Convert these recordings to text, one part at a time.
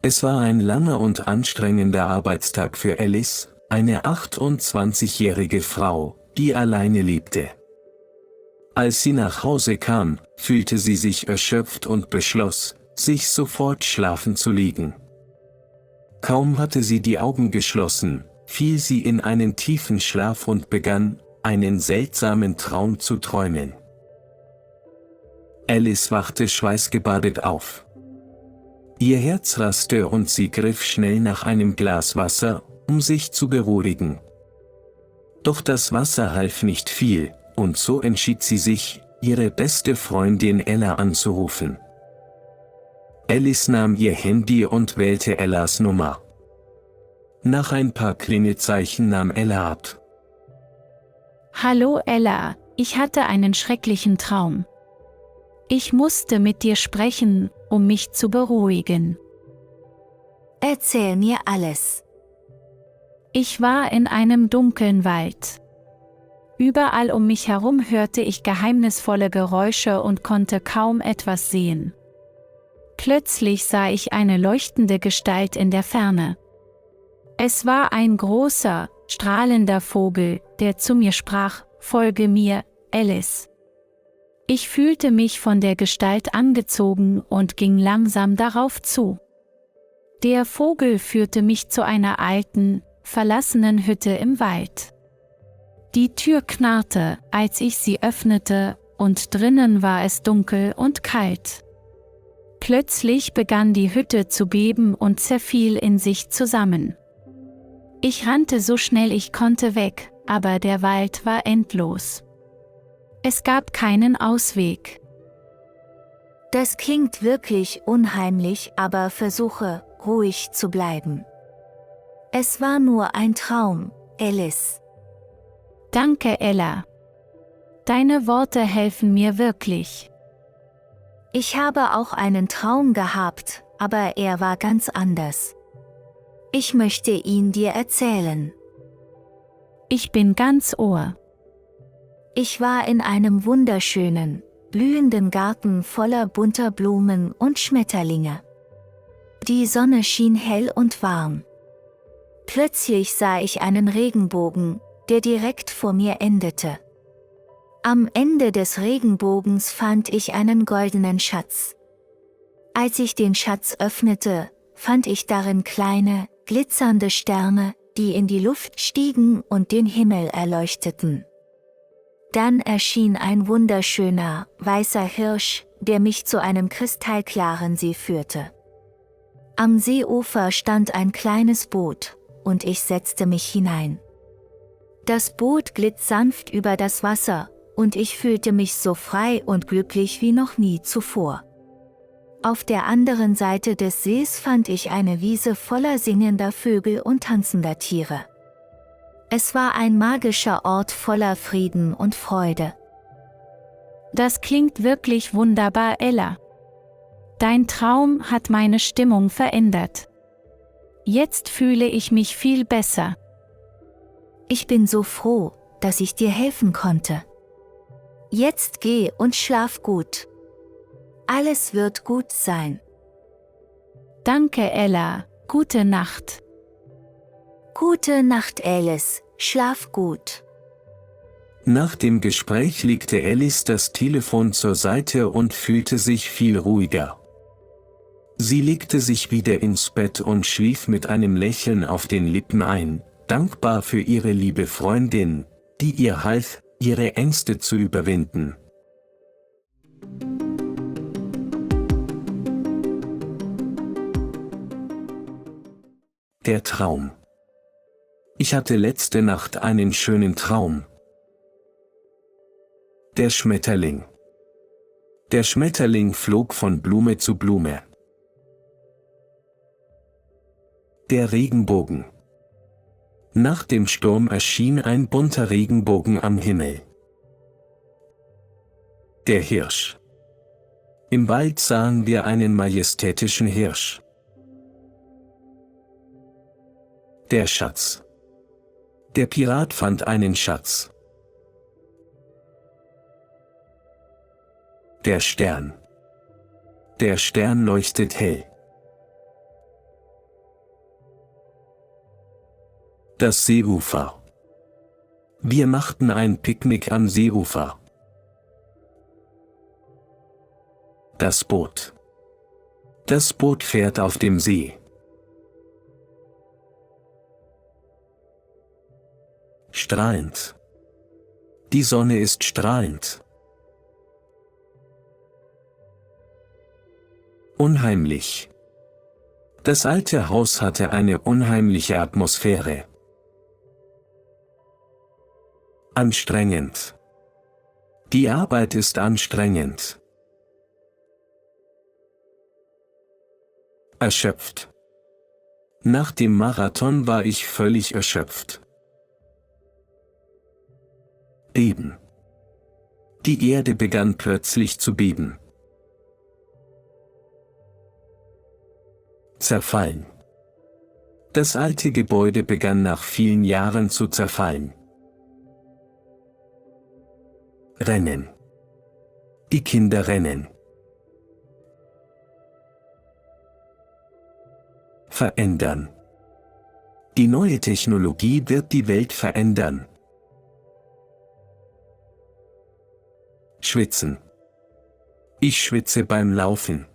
Es war ein langer und anstrengender Arbeitstag für Alice, eine 28-jährige Frau, die alleine lebte. Als sie nach Hause kam, fühlte sie sich erschöpft und beschloss, sich sofort schlafen zu legen. Kaum hatte sie die Augen geschlossen, fiel sie in einen tiefen Schlaf und begann, einen seltsamen Traum zu träumen. Alice wachte schweißgebadet auf. Ihr Herz raste und sie griff schnell nach einem Glas Wasser, um sich zu beruhigen. Doch das Wasser half nicht viel, und so entschied sie sich, ihre beste Freundin Ella anzurufen. Alice nahm ihr Handy und wählte Ellas Nummer. Nach ein paar Klingelzeichen nahm Ella ab. Hallo Ella, ich hatte einen schrecklichen Traum. Ich musste mit dir sprechen, um mich zu beruhigen. Erzähl mir alles. Ich war in einem dunklen Wald. Überall um mich herum hörte ich geheimnisvolle Geräusche und konnte kaum etwas sehen. Plötzlich sah ich eine leuchtende Gestalt in der Ferne. Es war ein großer, strahlender Vogel, der zu mir sprach: Folge mir, Alice. Ich fühlte mich von der Gestalt angezogen und ging langsam darauf zu. Der Vogel führte mich zu einer alten, verlassenen Hütte im Wald. Die Tür knarrte, als ich sie öffnete, und drinnen war es dunkel und kalt. Plötzlich begann die Hütte zu beben und zerfiel in sich zusammen. Ich rannte so schnell ich konnte weg, aber der Wald war endlos. Es gab keinen Ausweg. Das klingt wirklich unheimlich, aber versuche, ruhig zu bleiben. Es war nur ein Traum, Alice. Danke, Ella. Deine Worte helfen mir wirklich. Ich habe auch einen Traum gehabt, aber er war ganz anders. Ich möchte ihn dir erzählen. Ich bin ganz Ohr. Ich war in einem wunderschönen, blühenden Garten voller bunter Blumen und Schmetterlinge. Die Sonne schien hell und warm. Plötzlich sah ich einen Regenbogen, der direkt vor mir endete. Am Ende des Regenbogens fand ich einen goldenen Schatz. Als ich den Schatz öffnete, fand ich darin kleine, glitzernde Sterne, die in die Luft stiegen und den Himmel erleuchteten. Dann erschien ein wunderschöner, weißer Hirsch, der mich zu einem kristallklaren See führte. Am Seeufer stand ein kleines Boot, und ich setzte mich hinein. Das Boot glitt sanft über das Wasser, und ich fühlte mich so frei und glücklich wie noch nie zuvor. Auf der anderen Seite des Sees fand ich eine Wiese voller singender Vögel und tanzender Tiere. Es war ein magischer Ort voller Frieden und Freude. Das klingt wirklich wunderbar, Ella. Dein Traum hat meine Stimmung verändert. Jetzt fühle ich mich viel besser. Ich bin so froh, dass ich dir helfen konnte. Jetzt geh und schlaf gut. Alles wird gut sein. Danke, Ella. Gute Nacht. Gute Nacht, Alice. Schlaf gut. Nach dem Gespräch legte Alice das Telefon zur Seite und fühlte sich viel ruhiger. Sie legte sich wieder ins Bett und schlief mit einem Lächeln auf den Lippen ein, dankbar für ihre liebe Freundin, die ihr half, ihre Ängste zu überwinden. Der Traum. Ich hatte letzte Nacht einen schönen Traum. Der Schmetterling. Der Schmetterling flog von Blume zu Blume. Der Regenbogen. Nach dem Sturm erschien ein bunter Regenbogen am Himmel. Der Hirsch. Im Wald sahen wir einen majestätischen Hirsch. Der Schatz. Der Pirat fand einen Schatz. Der Stern. Der Stern leuchtet hell. Das Seeufer. Wir machten ein Picknick am Seeufer. Das Boot. Das Boot fährt auf dem See. Strahlend. Die Sonne ist strahlend. Unheimlich. Das alte Haus hatte eine unheimliche Atmosphäre. Anstrengend. Die Arbeit ist anstrengend. Erschöpft. Nach dem Marathon war ich völlig erschöpft. Beben. Die Erde begann plötzlich zu beben. Zerfallen. Das alte Gebäude begann nach vielen Jahren zu zerfallen. Rennen. Die Kinder rennen. Verändern. Die neue Technologie wird die Welt verändern. Schwitzen. Ich schwitze beim Laufen.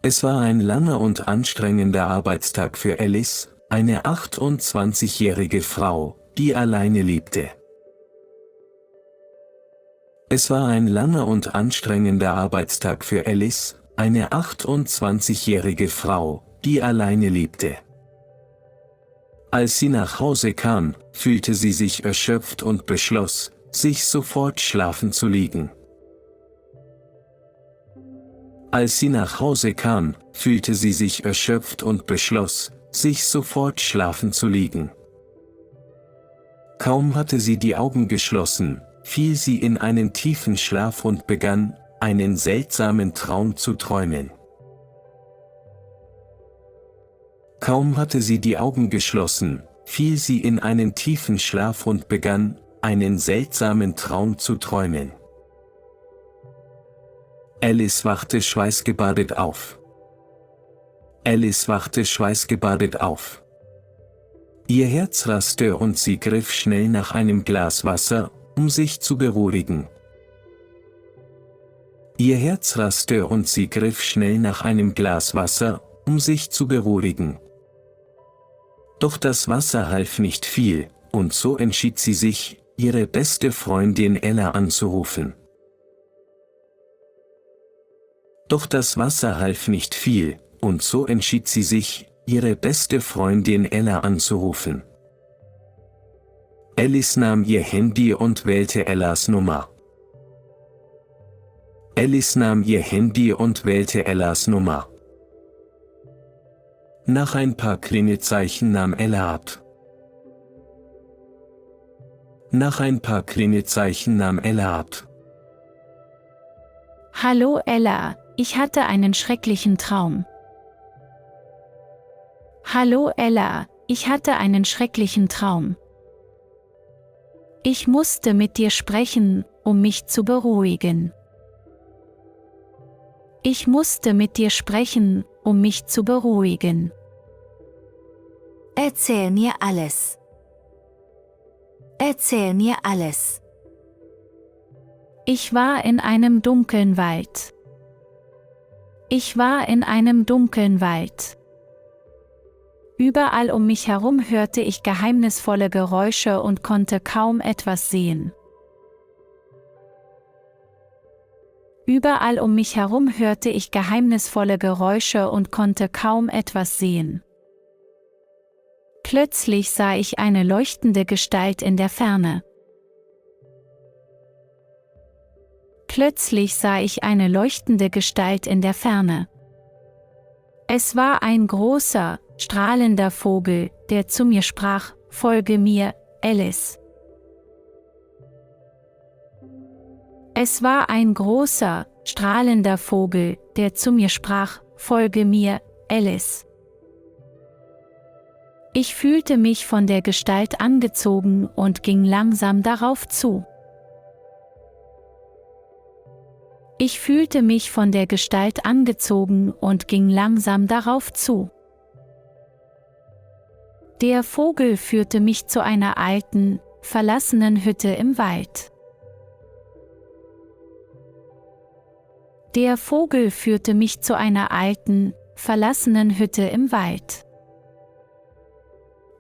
Es war ein langer und anstrengender Arbeitstag für Alice, eine 28-jährige Frau, die alleine lebte. Es war ein langer und anstrengender Arbeitstag für Alice, eine 28-jährige Frau, die alleine lebte. Als sie nach Hause kam, fühlte sie sich erschöpft und beschloss, sich sofort schlafen zu legen. Als sie nach Hause kam, fühlte sie sich erschöpft und beschloss, sich sofort schlafen zu legen. Kaum hatte sie die Augen geschlossen, fiel sie in einen tiefen Schlaf und begann, einen seltsamen Traum zu träumen. Kaum hatte sie die Augen geschlossen, fiel sie in einen tiefen Schlaf und begann, einen seltsamen Traum zu träumen. Alice wachte schweißgebadet auf. Alice wachte schweißgebadet auf. Ihr Herz raste und sie griff schnell nach einem Glas Wasser, um sich zu beruhigen. Ihr Herz raste und sie griff schnell nach einem Glas Wasser, um sich zu beruhigen. Doch das Wasser half nicht viel, und so entschied sie sich, ihre beste Freundin Ella anzurufen. Doch das Wasser half nicht viel, und so entschied sie sich, ihre beste Freundin Ella anzurufen. Alice nahm ihr Handy und wählte Ellas Nummer. Alice nahm ihr Handy und wählte Ellas Nummer. Nach ein paar Klingelzeichen nahm Ella ab. Nach ein paar Klingelzeichen nahm Ella ab. Hallo Ella, ich hatte einen schrecklichen Traum. Hallo Ella, ich hatte einen schrecklichen Traum. Ich musste mit dir sprechen, um mich zu beruhigen. Ich musste mit dir sprechen, um mich zu beruhigen. Erzähl mir alles. Erzähl mir alles. Ich war in einem dunklen Wald. Ich war in einem dunklen Wald. Überall um mich herum hörte ich geheimnisvolle Geräusche und konnte kaum etwas sehen. Überall um mich herum hörte ich geheimnisvolle Geräusche und konnte kaum etwas sehen. Plötzlich sah ich eine leuchtende Gestalt in der Ferne. Plötzlich sah ich eine leuchtende Gestalt in der Ferne. Es war ein großer, strahlender Vogel, der zu mir sprach: Folge mir, Alice. Es war ein großer, strahlender Vogel, der zu mir sprach: Folge mir, Alice. Ich fühlte mich von der Gestalt angezogen und ging langsam darauf zu. Ich fühlte mich von der Gestalt angezogen und ging langsam darauf zu. Der Vogel führte mich zu einer alten, verlassenen Hütte im Wald. Der Vogel führte mich zu einer alten, verlassenen Hütte im Wald.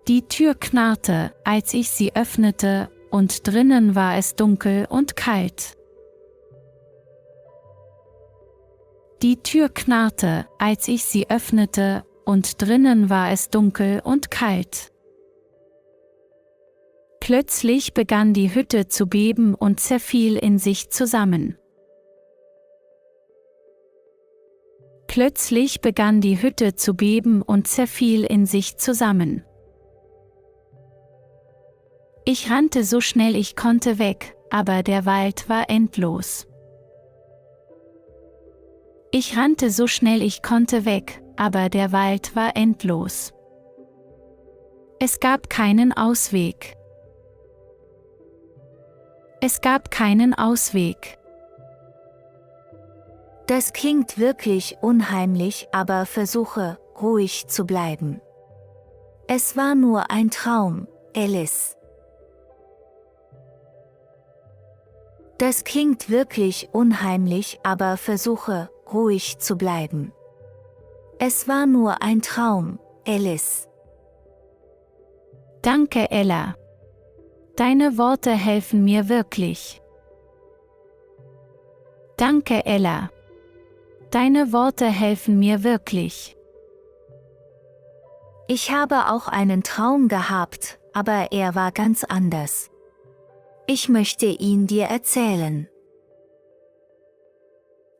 Die Tür knarrte, als ich sie öffnete, und drinnen war es dunkel und kalt. Die Tür knarrte, als ich sie öffnete, und drinnen war es dunkel und kalt. Plötzlich begann die Hütte zu beben und zerfiel in sich zusammen. Plötzlich begann die Hütte zu beben und zerfiel in sich zusammen. Ich rannte so schnell ich konnte weg, aber der Wald war endlos. Ich rannte so schnell ich konnte weg, aber der Wald war endlos. Es gab keinen Ausweg. Es gab keinen Ausweg. Das klingt wirklich unheimlich, aber versuche, ruhig zu bleiben. Es war nur ein Traum, Alice. Das klingt wirklich unheimlich, aber versuche, ruhig zu bleiben. Es war nur ein Traum, Alice. Danke, Ella. Deine Worte helfen mir wirklich. Danke, Ella. Deine Worte helfen mir wirklich. Ich habe auch einen Traum gehabt, aber er war ganz anders. Ich möchte ihn dir erzählen.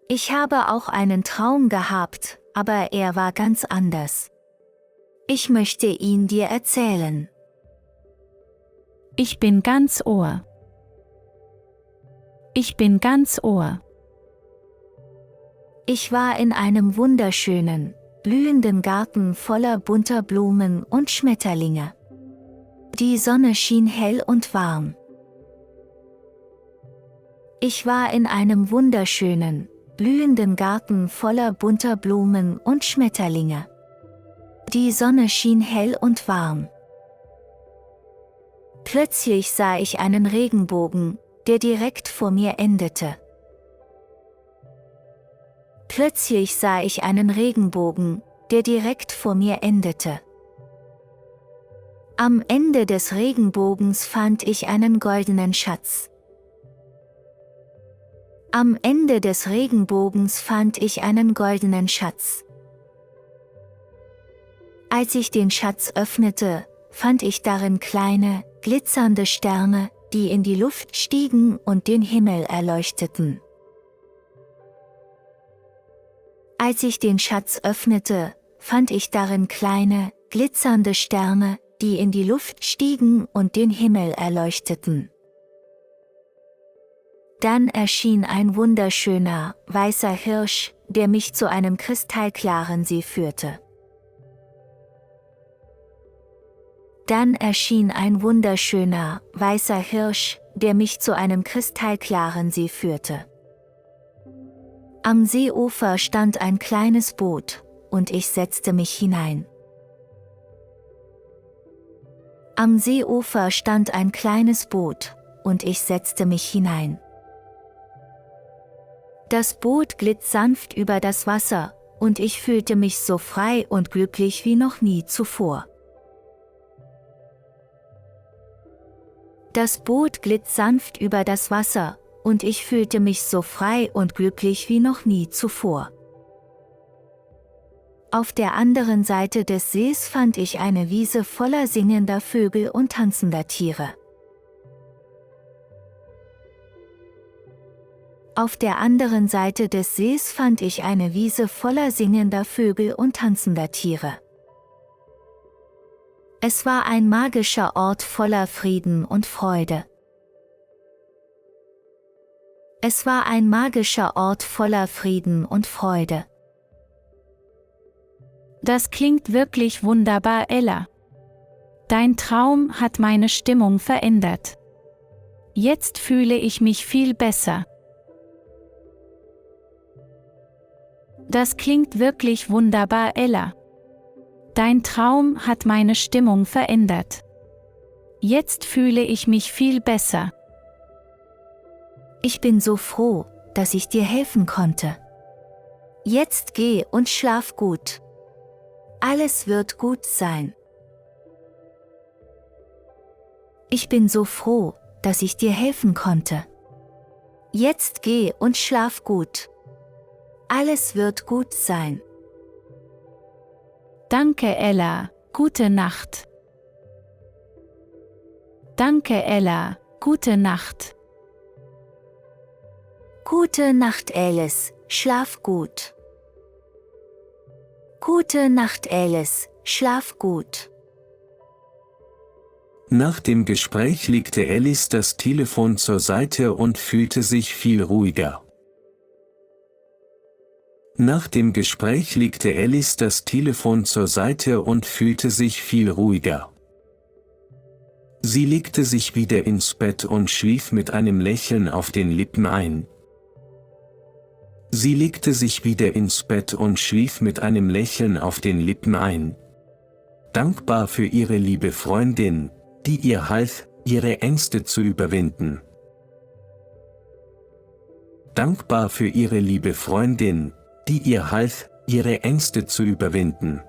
Ich habe auch einen Traum gehabt, aber er war ganz anders. Ich möchte ihn dir erzählen. Ich bin ganz Ohr. Ich bin ganz Ohr. Ich war in einem wunderschönen, blühenden Garten voller bunter Blumen und Schmetterlinge. Die Sonne schien hell und warm. Ich war in einem wunderschönen, blühenden Garten voller bunter Blumen und Schmetterlinge. Die Sonne schien hell und warm. Plötzlich sah ich einen Regenbogen, der direkt vor mir endete. Plötzlich sah ich einen Regenbogen, der direkt vor mir endete. Am Ende des Regenbogens fand ich einen goldenen Schatz. Am Ende des Regenbogens fand ich einen goldenen Schatz. Als ich den Schatz öffnete, fand ich darin kleine, glitzernde Sterne, die in die Luft stiegen und den Himmel erleuchteten. Als ich den Schatz öffnete, fand ich darin kleine, glitzernde Sterne, die in die Luft stiegen und den Himmel erleuchteten. Dann erschien ein wunderschöner, weißer Hirsch, der mich zu einem kristallklaren See führte. Dann erschien ein wunderschöner, weißer Hirsch, der mich zu einem kristallklaren See führte. Am Seeufer stand ein kleines Boot, und ich setzte mich hinein. Am Seeufer stand ein kleines Boot, und ich setzte mich hinein. Das Boot glitt sanft über das Wasser, und ich fühlte mich so frei und glücklich wie noch nie zuvor. Das Boot glitt sanft über das Wasser, und ich fühlte mich so frei und glücklich wie noch nie zuvor. Auf der anderen Seite des Sees fand ich eine Wiese voller singender Vögel und tanzender Tiere. Auf der anderen Seite des Sees fand ich eine Wiese voller singender Vögel und tanzender Tiere. Es war ein magischer Ort voller Frieden und Freude. Es war ein magischer Ort voller Frieden und Freude. Das klingt wirklich wunderbar, Ella. Dein Traum hat meine Stimmung verändert. Jetzt fühle ich mich viel besser. Das klingt wirklich wunderbar, Ella. Dein Traum hat meine Stimmung verändert. Jetzt fühle ich mich viel besser. Ich bin so froh, dass ich dir helfen konnte. Jetzt geh und schlaf gut. Alles wird gut sein. Ich bin so froh, dass ich dir helfen konnte. Jetzt geh und schlaf gut. Alles wird gut sein. Danke, Ella. Gute Nacht. Danke, Ella. Gute Nacht. Gute Nacht, Alice. Schlaf gut. Gute Nacht, Alice. Schlaf gut. Nach dem Gespräch legte Alice das Telefon zur Seite und fühlte sich viel ruhiger. Nach dem Gespräch legte Alice das Telefon zur Seite und fühlte sich viel ruhiger. Sie legte sich wieder ins Bett und schlief mit einem Lächeln auf den Lippen ein. Sie legte sich wieder ins Bett und schlief mit einem Lächeln auf den Lippen ein. Dankbar für ihre liebe Freundin, die ihr half, ihre Ängste zu überwinden. Dankbar für ihre liebe Freundin, die ihr half, ihre Ängste zu überwinden.